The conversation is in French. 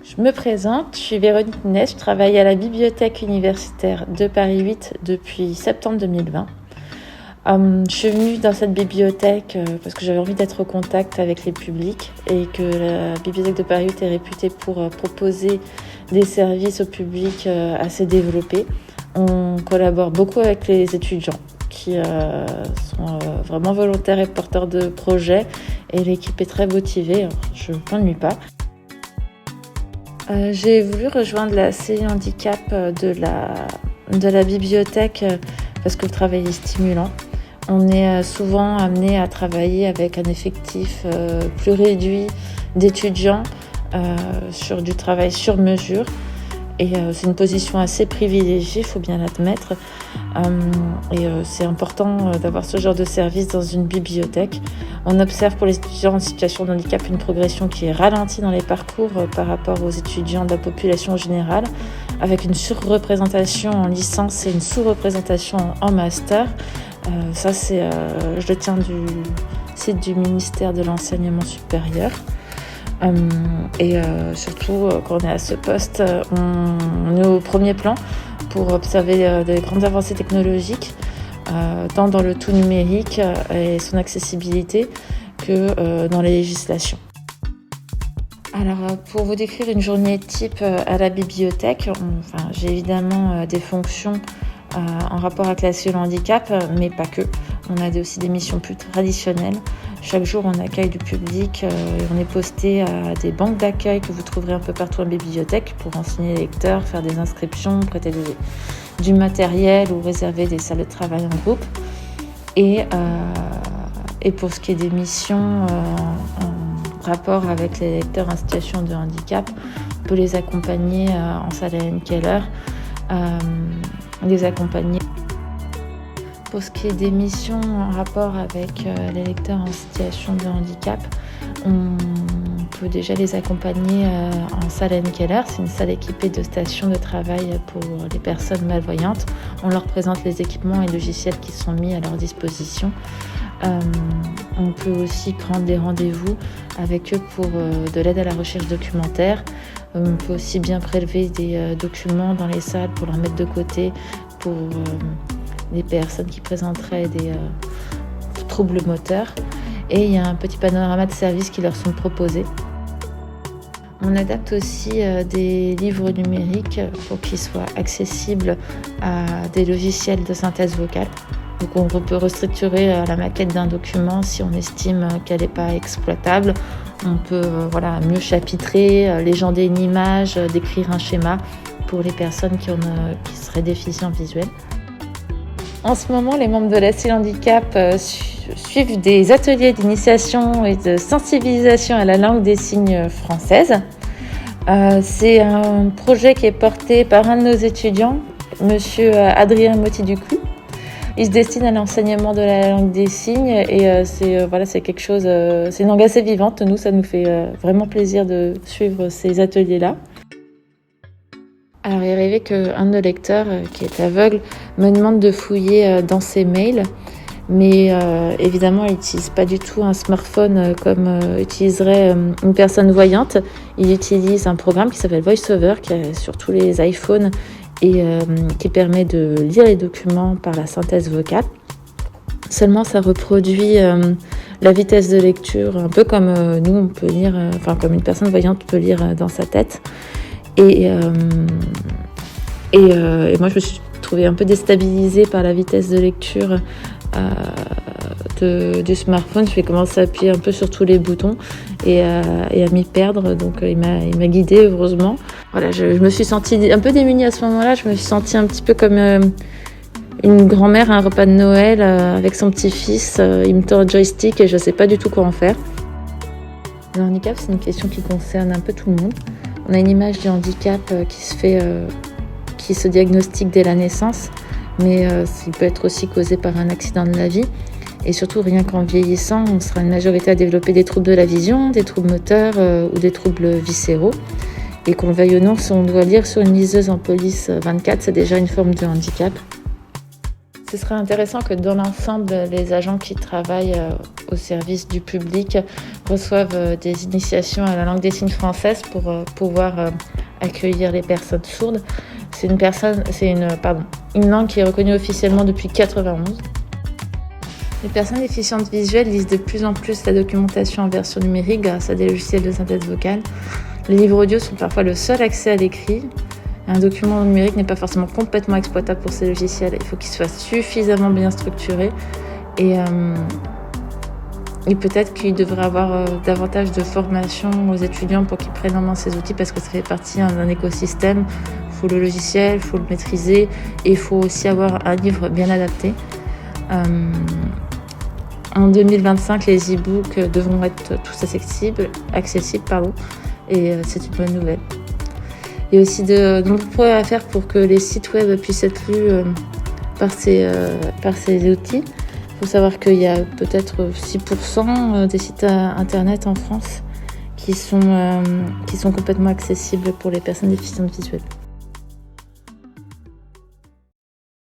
Je me présente, je suis Véronique Ness, je travaille à la Bibliothèque universitaire de Paris 8 depuis septembre 2020. Je suis venue dans cette bibliothèque parce que j'avais envie d'être au contact avec les publics et que la Bibliothèque de Paris 8 est réputée pour proposer des services au public assez développés. On collabore beaucoup avec les étudiants qui sont vraiment volontaires et porteurs de projets et l'équipe est très motivée, alors je ne m'ennuie pas. J'ai voulu rejoindre la cellule handicap de la bibliothèque parce que le travail est stimulant. On est souvent amené à travailler avec un effectif plus réduit d'étudiants sur du travail sur mesure. Et c'est une position assez privilégiée, il faut bien l'admettre. C'est important d'avoir ce genre de service dans une bibliothèque. On observe pour les étudiants en situation de handicap une progression qui est ralentie dans les parcours par rapport aux étudiants de la population générale, avec une surreprésentation en licence et une sous-représentation en master. Je le tiens du site du ministère de l'Enseignement supérieur. Surtout quand on est à ce poste, on est au premier plan pour observer des grandes avancées technologiques, tant dans le tout numérique et son accessibilité que dans les législations. Alors, pour vous décrire une journée type à la bibliothèque, j'ai évidemment des fonctions en rapport avec la cellule handicap, mais pas que. On a aussi des missions plus traditionnelles. Chaque jour, on accueille du public et on est posté à des banques d'accueil que vous trouverez un peu partout en bibliothèque pour enseigner les lecteurs, faire des inscriptions, prêter du matériel ou réserver des salles de travail en groupe. Et pour ce qui est des missions en rapport avec les lecteurs en situation de handicap, on peut les accompagner en salle Hélène Keller, les accompagner. Pour ce qui est des missions en rapport avec les lecteurs en situation de handicap, on peut déjà les accompagner en salle Hélène Keller. C'est une salle équipée de stations de travail pour les personnes malvoyantes. On leur présente les équipements et logiciels qui sont mis à leur disposition. On peut aussi prendre des rendez-vous avec eux pour de l'aide à la recherche documentaire. On peut aussi bien prélever des documents dans les salles pour leur mettre de côté pour des personnes qui présenteraient des troubles moteurs. Et il y a un petit panorama de services qui leur sont proposés. On adapte aussi des livres numériques pour qu'ils soient accessibles à des logiciels de synthèse vocale. Donc on peut restructurer la maquette d'un document si on estime qu'elle n'est pas exploitable. On peut mieux chapitrer, légender une image, décrire un schéma pour les personnes qui seraient déficients visuels. En ce moment, les membres de la cellule handicap suivent des ateliers d'initiation et de sensibilisation à la langue des signes française. C'est un projet qui est porté par un de nos étudiants, monsieur Adrien Motti-Duclou. Il se destine à l'enseignement de la langue des signes et c'est quelque chose, c'est une langue assez vivante. Nous, ça nous fait vraiment plaisir de suivre ces ateliers-là. Alors, il est arrivé qu'un de nos lecteurs, qui est aveugle, me demande de fouiller dans ses mails. Mais évidemment, il n'utilise pas du tout un smartphone comme utiliserait une personne voyante. Il utilise un programme qui s'appelle VoiceOver, qui est sur tous les iPhones et qui permet de lire les documents par la synthèse vocale. Seulement, ça reproduit la vitesse de lecture, un peu comme nous, on peut lire, comme une personne voyante peut lire dans sa tête. Et moi, je me suis trouvée un peu déstabilisée par la vitesse de lecture du smartphone. Je vais commencer à appuyer un peu sur tous les boutons et à m'y perdre. Donc, il m'a guidée, heureusement. Voilà, je me suis sentie un peu démunie à ce moment-là. Je me suis sentie un petit peu comme une grand-mère à un repas de Noël avec son petit-fils. Il me tord le joystick et je ne sais pas du tout quoi en faire. Le handicap, c'est une question qui concerne un peu tout le monde. On a une image du handicap qui se diagnostique dès la naissance, mais il peut être aussi causé par un accident de la vie. Et surtout, rien qu'en vieillissant, on sera une majorité à développer des troubles de la vision, des troubles moteurs ou des troubles viscéraux. Et qu'on le veuille ou non, si on doit lire sur une liseuse en police 24, c'est déjà une forme de handicap. Ce serait intéressant que dans l'ensemble, les agents qui travaillent au service du public reçoivent des initiations à la langue des signes française pour pouvoir accueillir les personnes sourdes. C'est une langue qui est reconnue officiellement depuis 1991. Les personnes déficientes visuelles lisent de plus en plus la documentation en version numérique grâce à des logiciels de synthèse vocale. Les livres audio sont parfois le seul accès à l'écrit. Un document numérique n'est pas forcément complètement exploitable pour ces logiciels. Il faut qu'il soit suffisamment bien structuré et peut-être qu'il devrait avoir davantage de formation aux étudiants pour qu'ils prennent en main ces outils parce que ça fait partie d'un écosystème. Il faut le logiciel, il faut le maîtriser et il faut aussi avoir un livre bien adapté. En 2025, les e-books devront être tous accessibles, et c'est une bonne nouvelle. Il y a aussi de nombreux progrès à faire pour que les sites web puissent être lus par ces outils. Il faut savoir qu'il y a peut-être 6% des sites internet en France qui sont complètement accessibles pour les personnes déficientes visuelles.